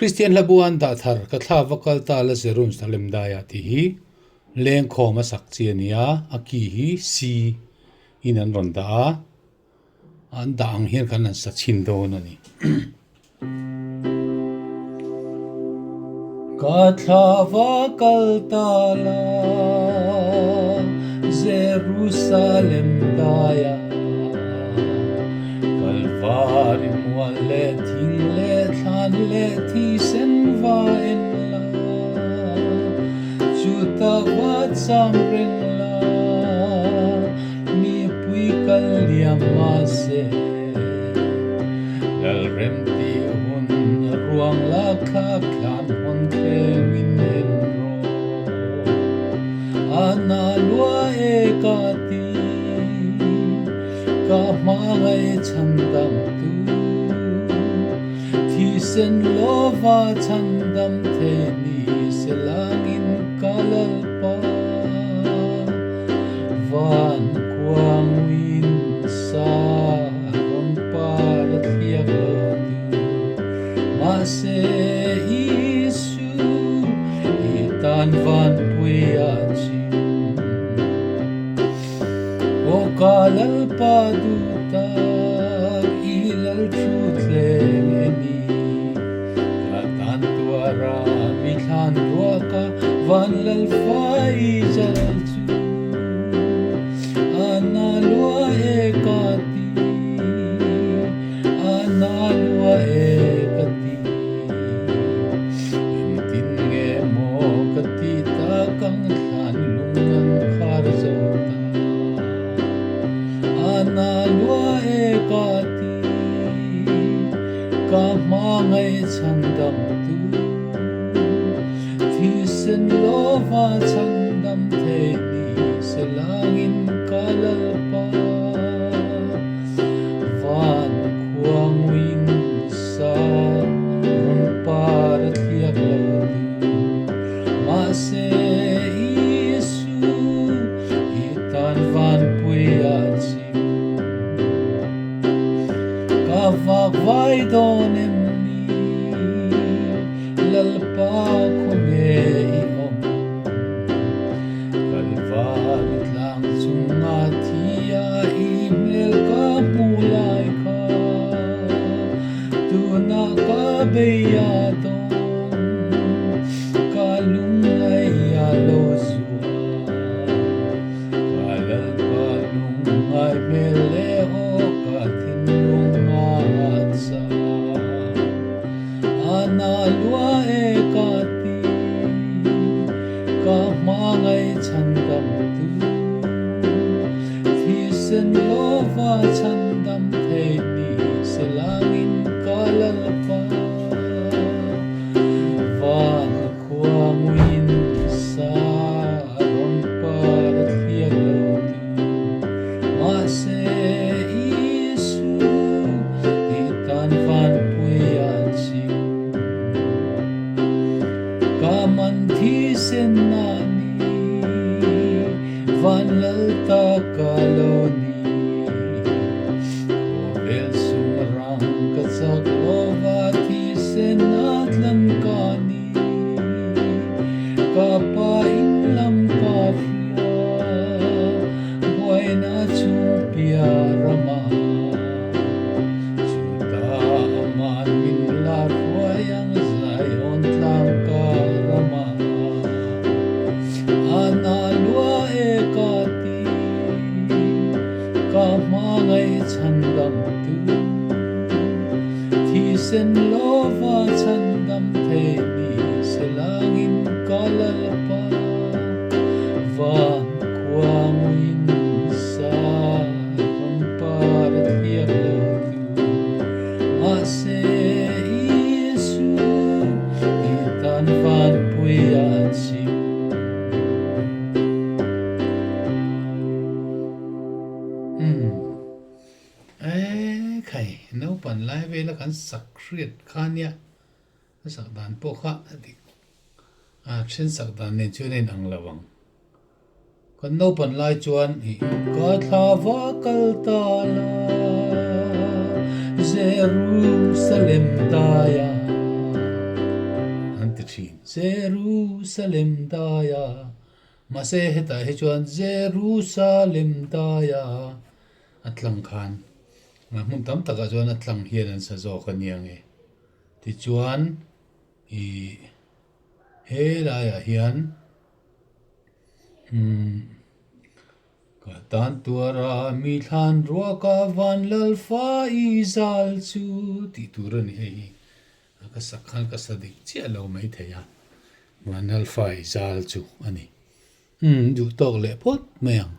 Christian labuan da thar ka thla vakal ta la Jerusalem daya ti hi leng khoma sak chiania aki hi si inan ronda an dang hian kan an sa chin do na ni ka thla vakal ta la Jerusalem daya kalvari mual le thing le than le thi sen va en la chuta va cham ring la mi pui kal liam ma se dal rem ti hun ruang la kha khan hon the win en ro ana lua e ka ti ka mai chandam tu thi sen lova chandam the ni selangin kalal pa van kwang win sa rom pa thiak lo tu ma se isu itan van puya chi o kalal pa du ta ilal truth le ni ka tan tuara mi khan ruaka van lal fai jal chu ana lua e ka ti ana lua e ka ti tin nge mo ka ti ta kang khan lungan khar zo ana lua e ka ti ka mangai chandam tu thi sen lova chandam the ni selangin kalal pa van khuang win sa ron par thiak lo tu ma se isu itan van puya chi ka vak vai don em ni lalpa khome i om kalvarit lang chunga thia email ka mulai ka tuna ka beya don kalungai ya lo zua kalal kalungai mele o ka thinunga atsa ana lua e ka ti ka mangai chandam tu thi sen lova chandam the ni selangin kalal pa van khuang win sa ron par thiak lo tu ma se isu itan van puya chi ka man thi sen na ni van lal ta kaloni vel sumrang ka sak lova thi sen atlan ka ni ka pa in lam ka fia buena chumpia rama chuta aman min la ruayang zayon tlang ka rama ana lua e ka ti ka mangai chandam tu thi sen lova chandam the ni selangin kalal pa van khuang win sa ron par thiak lo tu ma se isu itan van puya chi khai no pan lai ve la kan sak khriat khania sak dan po kha dik chen sak dan ne chu nen ang lawang kan no pan lai chuan hi ka thla vakal ta la Jerusalem daya Jerusalem daihah mà se heta hi chuan Jerusalem daihah atlang khan mà mun tam taka chuan atlang hian an sa zawk aniang e ti chuan I he laia hian ka tan tuara mi thlan ruaka van lalfa I zal chu ti turan hei ka sakhan ka sadik chia lo mai theya van lalfa I zal chu ani du tok le pot mayang